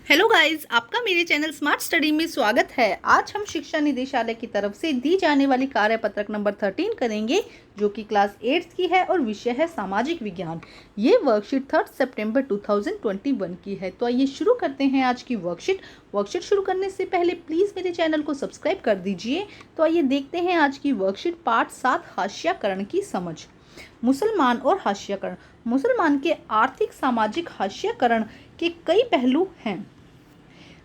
Hello guys, आपका मेरे channel smart study में स्वागत है। आज हम शिक्षा निदेशालय की तरफ से दी जाने वाली कार्यपत्रक नंबर 13 करेंगे, जो कि क्लास 8 की है और विषय है सामाजिक विज्ञान। ये वर्कशीट 3 सितंबर 2021 की है। तो आइए शुरू करते हैं आज की वर्कशीट शुरू करने से पहले प्लीज़ मेरे चैनल को सब्सक्राइब कर दीजिए। तो आइए देखते हैं आज की वर्कशीट पार्ट 7 हास्याकरण की समझ। मुसलमान और हास्याकरण। मुसलमान के आर्थिक सामाजिक हास्याकरण के कई पहलू हैं।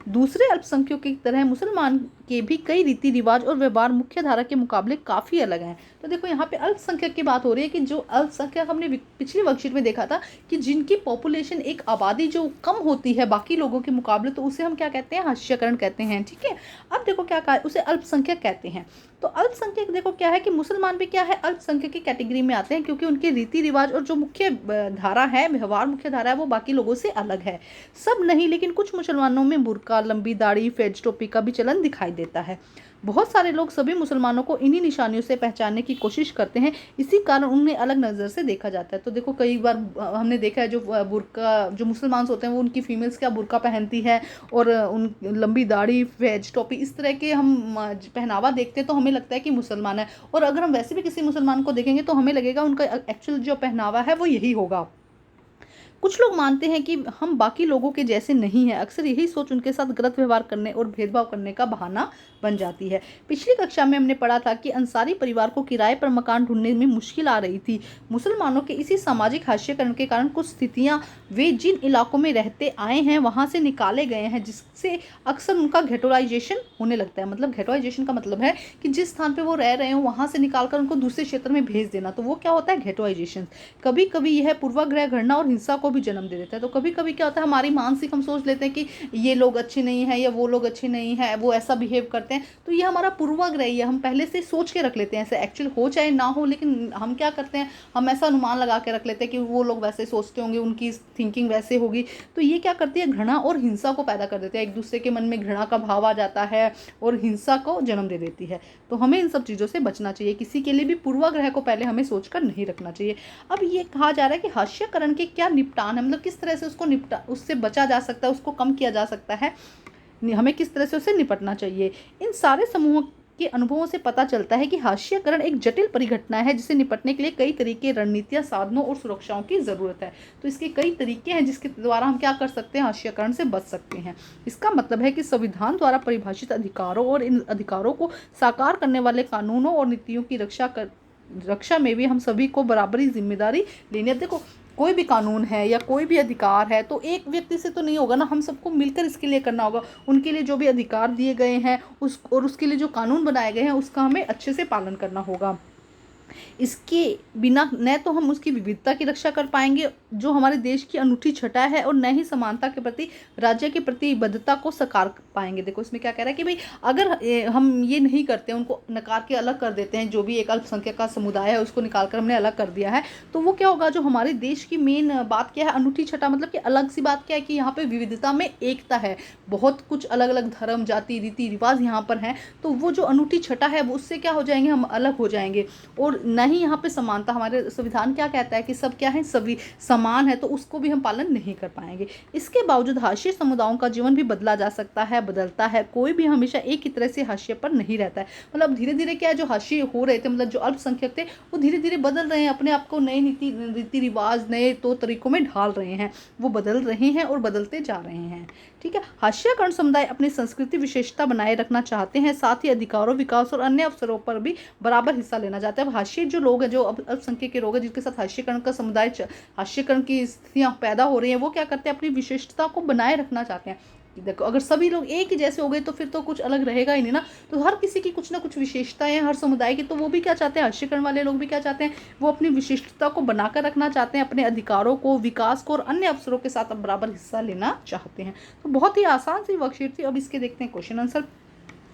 दूसरे अल्पसंख्यकों की तरह मुसलमान के भी कई रीति रिवाज और व्यवहार मुख्य धारा के मुकाबले काफ़ी अलग हैं। तो देखो यहाँ पे अल्पसंख्यक की बात हो रही है कि जो अल्पसंख्यक हमने पिछली वर्कशीट में देखा था कि जिनकी पॉपुलेशन एक आबादी जो कम होती है बाकी लोगों के मुकाबले, तो उसे हम क्या कहते हैं, हास्याकरण कहते हैं। ठीक है, अब देखो क्या कहा, उसे अल्पसंख्यक कहते हैं। तो अल्पसंख्यक देखो क्या है कि मुसलमान भी क्या है, अल्पसंख्यक की कैटेगरी में आते हैं, क्योंकि उनके रीति रिवाज और जो मुख्य धारा है, व्यवहार मुख्य धारा है, वो बाकी लोगों से अलग है। सब नहीं, लेकिन कुछ मुसलमानों में बुर्का, लंबी दाढ़ी, फेज टोपी का भी चलन दिखाई देता है। बहुत सारे लोग सभी मुसलमानों को इन्हीं निशानियों से पहचानने की कोशिश करते हैं, इसी कारण उन्हें अलग नज़र से देखा जाता है। तो देखो कई बार हमने देखा है जो बुर्का, जो मुसलमान होते हैं वो उनकी फीमेल्स क्या बुर्का पहनती है और उन लंबी दाढ़ी, फेज टोपी, इस तरह के हम पहनावा देखते हैं तो हमें लगता है कि मुसलमान है। और अगर हम वैसे भी किसी मुसलमान को देखेंगे तो हमें लगेगा उनका एक्चुअल जो पहनावा है वो यही होगा। कुछ लोग मानते हैं कि हम बाकी लोगों के जैसे नहीं हैं। अक्सर यही सोच उनके साथ गलत व्यवहार करने और भेदभाव करने का बहाना बन जाती है। पिछली कक्षा में हमने पढ़ा था कि अंसारी परिवार को किराए पर मकान ढूंढने में मुश्किल आ रही थी। मुसलमानों के इसी सामाजिक हास्यकरण के कारण कुछ स्थितियां वे जिन इलाकों में रहते आए हैं वहां से निकाले गए हैं, जिससे अक्सर उनका घेटोलाइजेशन होने लगता है। मतलब घेटोलाइजेशन का मतलब है कि जिस स्थान पर वो रह रहे हो वहां से निकालकर उनको दूसरे क्षेत्र में भेज देना, तो वो क्या होता है, घेटोलाइजेशन। कभी कभी यह पूर्वाग्रह गणना और हिंसा को भी जन्म दे देता है। तो कभी कभी क्या होता है, हमारी मानसिक हम सोच लेते हैं कि ये लोग अच्छे नहीं है या वो लोग अच्छे नहीं है, वो ऐसा बिहेव करते हैं, तो ये हमारा पूर्वाग्रह है, हम पहले से सोच के रख लेते हैं। ऐसे एक्चुअल हो चाहे ना हो, लेकिन हम क्या करते हैं, हम ऐसा अनुमान लगा के रख लेते हैं कि वो लोग वैसे सोचते होंगे, उनकी थिंकिंग वैसे होगी। तो ये क्या करती है, घृणा और हिंसा को पैदा कर देते हैं। एक दूसरे के मन में घृणा का भाव आ जाता है और हिंसा को जन्म दे देती है। तो हमें इन सब चीज़ों से बचना चाहिए। किसी के लिए भी पूर्वाग्रह को पहले हमें सोचकर नहीं रखना चाहिए। अब ये कहा जा रहा है कि हास्यकरण के क्या निपटान है, मतलब किस तरह से उससे बचा जा सकता है, उसको कम किया जा सकता है, हमें किस तरह से उससे निपटना चाहिए। इन सारे समूहों के अनुभवों से पता चलता है कि हास्यकरण एक जटिल परिघटना है, जिसे निपटने के लिए कई तरीके, रणनीतियां, साधनों और सुरक्षाओं की जरूरत है। तो इसके कई तरीके हैं जिसके द्वारा हम क्या कर सकते हैं, हास्यकरण से बच सकते हैं। इसका मतलब है कि संविधान द्वारा परिभाषित अधिकारों और इन अधिकारों को साकार करने वाले कानूनों और नीतियों की रक्षा में भी हम सभी को बराबरी जिम्मेदारी लेनी है। देखो कोई भी कानून है या कोई भी अधिकार है तो एक व्यक्ति से तो नहीं होगा ना, हम सबको मिलकर इसके लिए करना होगा। उनके लिए जो भी अधिकार दिए गए हैं उसके लिए जो कानून बनाए गए हैं उसका हमें अच्छे से पालन करना होगा। इसके बिना न तो हम उसकी विविधता की रक्षा कर पाएंगे, जो हमारे देश की अनूठी छटा है, और न ही समानता के प्रति, राज्य के प्रतिबद्धता को साकार पाएंगे। देखो इसमें क्या कह रहा है कि भाई अगर हम ये नहीं करते, उनको नकार के अलग कर देते हैं, जो भी एक अल्पसंख्यक का समुदाय है उसको निकाल कर हमने अलग कर दिया है, तो वो क्या होगा, जो हमारे देश की मेन बात क्या है, अनूठी छटा, मतलब कि अलग सी बात क्या है कि यहाँ पे विविधता में एकता है, बहुत कुछ अलग अलग धर्म, जाति, रीति रिवाज यहाँ पर हैं। तो वो जो अनूठी छटा है वो उससे क्या हो जाएंगे, हम अलग हो जाएंगे। और न ही यहाँ पे समानता, हमारे संविधान क्या कहता है कि सब क्या है, सभी समान है, तो उसको भी हम पालन नहीं कर पाएंगे। इसके बावजूद हाशिए समुदायों का जीवन भी बदला जा सकता है, बदलता है। कोई भी हमेशा एक ही तरह से हाशिए पर नहीं रहता है। मतलब धीरे धीरे क्या है, जो हाशिए हो रहे थे, मतलब जो अल्पसंख्यक थे, वो धीरे धीरे बदल रहे हैं, अपने आप को नए रीति रिवाज, नए तौर तरीकों में ढाल रहे हैं, वो बदल रहे हैं और बदलते जा रहे हैं। ठीक है, हास्यकरण समुदाय अपनी संस्कृति विशेषता बनाए रखना चाहते हैं, साथ ही अधिकारों, विकास और अन्य अवसरों पर भी बराबर हिस्सा लेना चाहते हैं। अब हास्य जो लोग हैं, जो अल्पसंख्यक के लोग हैं, जिनके साथ हास्यकरण का समुदाय, हास्यकरण की स्थितियां पैदा हो रही हैं, वो क्या करते हैं, अपनी विशिष्टता को बनाए रखना चाहते हैं। देखो अगर सभी लोग एक ही जैसे हो गए तो फिर तो कुछ अलग रहेगा ही नहीं ना। तो हर किसी की कुछ ना कुछ विशेषताएं हैं, हर समुदाय की। तो वो भी क्या चाहते हैं, हास्यकरण वाले लोग भी क्या चाहते हैं, वो अपनी विशिष्टता को बनाकर रखना चाहते हैं, अपने अधिकारों को, विकास को और अन्य अवसरों के साथ बराबर हिस्सा लेना चाहते हैं। तो बहुत ही आसान सी वर्कशीट थी। अब इसके देखते हैं क्वेश्चन आंसर।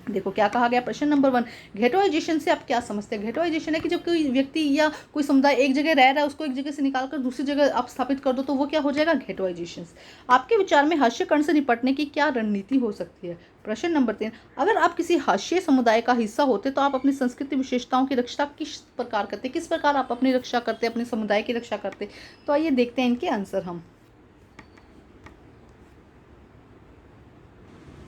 देखो क्या कहा गया, प्रश्न नंबर 1, घेटोइजेशन से आप क्या समझते हैं। घेटोइजेशन है कि जब कोई व्यक्ति या कोई समुदाय एक जगह रह रहा है, उसको एक जगह से निकालकर दूसरी जगह आप स्थापित कर दो, तो वो क्या हो जाएगा, घेटोइजेशन। आपके विचार में हास्यकरण से निपटने की क्या रणनीति हो सकती है। प्रश्न नंबर 3, अगर आप किसी हास्य समुदाय का हिस्सा होते तो आप अपनी संस्कृति विशेषताओं की रक्षा किस प्रकार करते, किस प्रकार आप अपनी रक्षा करते, अपने समुदाय की रक्षा करते। तो आइए देखते हैं इनके आंसर हम।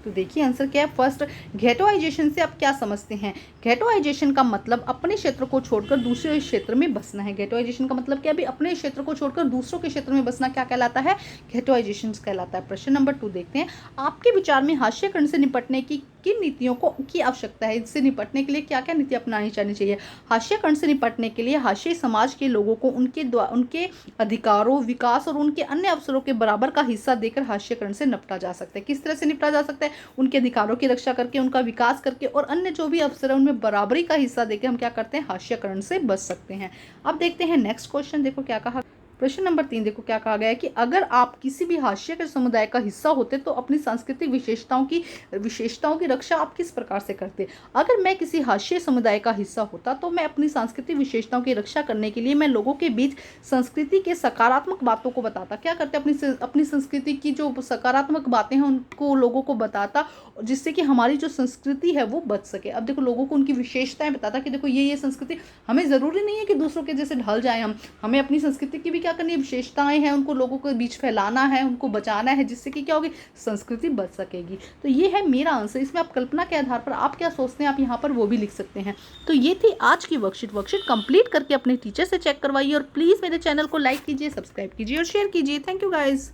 तो देखिए आंसर क्या है। फर्स्ट, घेटोइजेशन से आप क्या समझते हैं? घेटोइजेशन का मतलब अपने क्षेत्र को छोड़कर दूसरे क्षेत्र में बसना है। घेटोइजेशन का मतलब क्या? भी अपने क्षेत्र को छोड़कर दूसरों के क्षेत्र में बसना क्या कहलाता है? घेटोइजेशन कहलाता है। प्रश्न नंबर 2 देखते हैं। आपके विचार में हास्यकरण से निपटने की किन नीतियों की आवश्यकता है? इससे निपटने के लिए क्या क्या नीति अपनानी चाहिए? हास्यकरण से निपटने के लिए हास्य समाज के लोगों को उनके अधिकारों, विकास और उनके अन्य अवसरों के बराबर का हिस्सा देकर हास्यकरण से निपटा जा सकता है। किस तरह से निपटा जा सकता है? उनके अधिकारों की रक्षा करके, उनका विकास करके और अन्य जो भी अवसर है उनमें बराबरी का हिस्सा देकर हम क्या करते हैं? हास्यकरण से बच सकते हैं। अब देखते हैं नेक्स्ट क्वेश्चन। देखो क्या कहा। प्रश्न नंबर 3 देखो क्या कहा गया है कि अगर आप किसी भी हास्यकर समुदाय का हिस्सा होते तो अपनी सांस्कृतिक विशेषताओं की रक्षा आप किस प्रकार से करते? अगर मैं किसी हास्य समुदाय का हिस्सा होता तो मैं अपनी सांस्कृतिक विशेषताओं की रक्षा करने के लिए मैं लोगों के बीच संस्कृति के सकारात्मक बातों को बताता। क्या करते? अपनी संस्कृति की जो सकारात्मक बातें हैं उनको लोगों को बताता, जिससे कि हमारी जो संस्कृति है वो बच सके। अब देखो लोगों को उनकी विशेषताएं बताता कि देखो ये संस्कृति, हमें ज़रूरी नहीं है कि दूसरों के जैसे ढल जाए हमें अपनी संस्कृति की भी क्या करनी है? विशेषताएं हैं उनको लोगों के बीच फैलाना है, उनको बचाना है, जिससे कि क्या होगी? संस्कृति बच सकेगी। तो ये है मेरा आंसर। इसमें आप कल्पना के आधार पर आप क्या सोचते हैं आप यहाँ पर वो भी लिख सकते हैं। तो ये थी आज की वर्कशीट कंप्लीट करके अपने टीचर से चेक करवाइए और प्लीज़ मेरे चैनल को लाइक कीजिए, सब्सक्राइब कीजिए और शेयर कीजिए। Thank you guys.